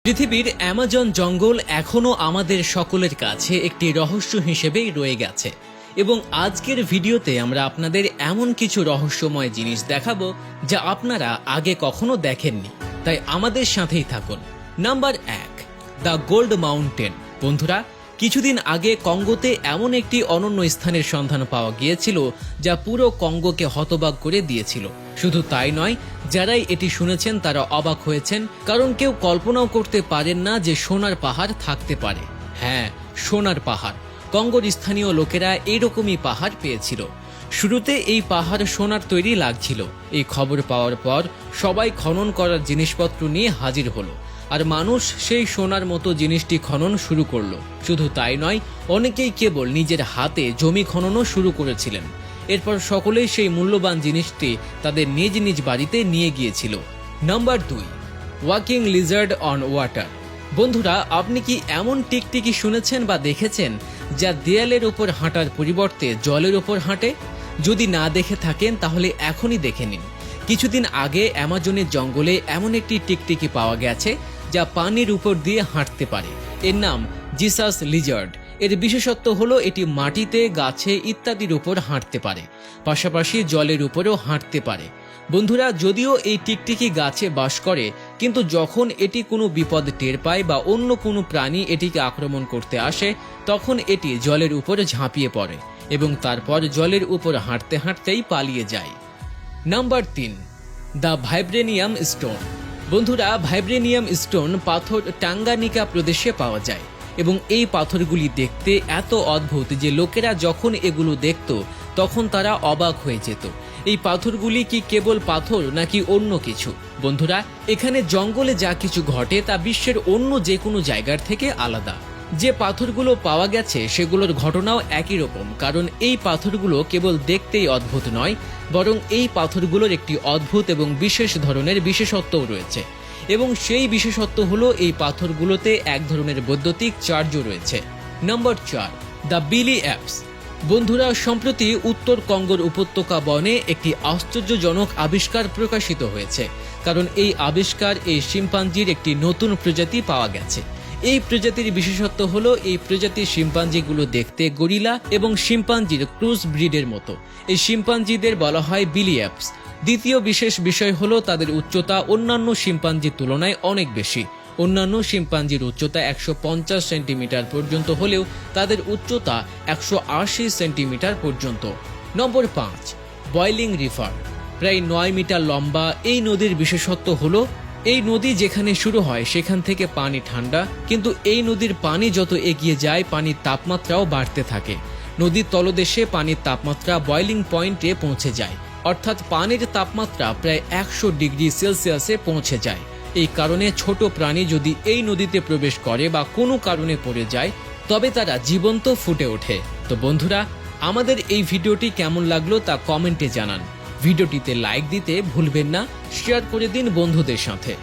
পৃথিবীর অ্যামাজন জঙ্গল এখনও আমাদের সকলের কাছে একটি রহস্য হিসেবেই রয়ে গেছে এবং আজকের ভিডিওতে আমরা আপনাদের এমন কিছু রহস্যময় জিনিস দেখাবো যা আপনারা আগে কখনো দেখেননি। তাই আমাদের সাথেই থাকুন। Number 1, the gold mountain. বন্ধুরা, কিছুদিন আগে কঙ্গোতে এমন একটি অনন্য স্থানের সন্ধান পাওয়া গিয়েছিল যা পুরো কঙ্গোকে হতবাক করে দিয়েছিল। শুধু তাই নয়, যারাই এটি শুনেছেন তারা অবাক হয়েছেন, কারণ কেউ কল্পনাও করতে পারেন না যে সোনার পাহাড় থাকতে পারে। হ্যাঁ, সোনার পাহাড়। কঙ্গোর স্থানীয় লোকেরা এইরকমই পাহাড় পেয়েছিল। শুরুতে এই পাহাড় সোনার তৈরি লাগছিল। এই খবর পাওয়ার পর সবাই খনন করার জিনিসপত্র নিয়ে হাজির হলো, আর মানুষ সেই সোনার মতো জিনিসটি খনন শুরু করলো। শুধু তাই নয়, অনেকেই কেবল নিজের হাতে জমি খননও শুরু করেছিলেন। এরপর সকলেই সেই মূল্যবান জিনিসটি তাদের নিজ নিজ বাড়িতে নিয়ে গিয়েছিল। Number 2, walking Lizaad on water. বন্ধুরা, আপনি কি এমন টিকটিকি শুনেছেন বা দেখেছেন যা দেয়ালের ওপর হাঁটার পরিবর্তে জলের ওপর হাঁটে? যদি না দেখে থাকেন তাহলে এখনই দেখে নিন। কিছুদিন আগে অ্যামাজনের জঙ্গলে এমন একটি টিকটিকি পাওয়া গেছে যা পানির উপর দিয়ে হাঁটতে পারে। এর নাম জিসাস লিজার্ড। এর বিশেষত্ব হলো এটি মাটিতে, গাছে ইত্যাদির উপর হাঁটতে পারে, পাশাপাশি জলের উপরেও হাঁটতে পারে। বন্ধুরা, যদিও এই টিকটিকি গাছে বাস করে, কিন্তু যখন এটি কোনো বিপদ টের পায় বা অন্য কোনো প্রাণী এটিকে আক্রমণ করতে আসে, তখন এটি জলের উপর ঝাঁপিয়ে পড়ে এবং তারপর জলের উপর হাঁটতে হাঁটতেই পালিয়ে যায়। Number 3, the vibranium stone. বন্ধুরা, ভাইব্রেনিয়াম স্টোন পাথর টাঙ্গানিকা প্রদেশে পাওয়া যায় এবং এই পাথরগুলি দেখতে এত অদ্ভুত যে লোকেরা যখন এগুলো দেখত তখন তারা অবাক হয়ে যেত। এই পাথরগুলি কি কেবল পাথর নাকি অন্য কিছু? বন্ধুরা, এখানে জঙ্গলে যা কিছু ঘটে তা বিশ্বের অন্য যে কোনো জায়গার থেকে আলাদা। যে পাথরগুলো পাওয়া গেছে সেগুলোর ঘটনাও একই রকম, কারণ এই পাথরগুলো কেবল দেখতেই অদ্ভুত নয়, বরং এই পাথরগুলোর একটি অদ্ভুত এবং বিশেষ ধরনের বিশেষত্বও রয়েছে। এবং সেই বিশেষত্ব হলো এই পাথরগুলোতে এক ধরনের বৈদ্যুতিক চার্জও রয়েছে। নাম্বার 4, দ্য বিলি অ্যাপস। বন্ধুরা, সম্প্রতি উত্তর কঙ্গোর উপত্যকা বনে একটি আশ্চর্যজনক আবিষ্কার প্রকাশিত হয়েছে, কারণ এই আবিষ্কার এই শিম্পাঞ্জির একটি নতুন প্রজাতি পাওয়া গেছে। এই প্রজাতির বিশেষত্ব হলো এই প্রজাতির শিম্পাঞ্জিগুলো দেখতে গরিলা এবং শিম্পাঞ্জির ক্রস ব্রিডের মতো। এই শিম্পাঞ্জিদের বলা হয় বিলি অ্যাপস। দ্বিতীয় বিশেষ বিষয় হলো তাদের উচ্চতা অন্যান্য শিম্পাঞ্জির তুলনায় অনেক বেশি। অন্যান্য শিম্পাঞ্জির উচ্চতা 150 সেন্টিমিটার পর্যন্ত হলেও তাদের উচ্চতা 180 সেন্টিমিটার পর্যন্ত। নম্বর 5, বয়লিং রিভার। প্রায় 9 মিটার লম্বা এই নদীর বিশেষত্ব হলো এই নদী যেখানে শুরু হয় সেখান থেকে পানি ঠান্ডা, কিন্তু এই নদীর পানি যত এগিয়ে যায় পানির তাপমাত্রাও বাড়তে থাকে। নদীর তলদেশে পানির তাপমাত্রা বয়লিং পয়েন্টে পৌঁছে যায়, অর্থাৎ পানির তাপমাত্রা প্রায় 100 ডিগ্রি সেলসিয়াসে পৌঁছে যায়। এই কারণে ছোট প্রাণী যদি এই নদীতে প্রবেশ করে বা কোনো কারণে পড়ে যায় তবে তারা জীবন্ত ফুটে ওঠে। তো বন্ধুরা, আমাদের এই ভিডিওটি কেমন লাগলো তা কমেন্টে জানান। ভিডিওটিতে লাইক দিতে ভুলবেন না, শেয়ার করে দিন বন্ধুদের সাথে।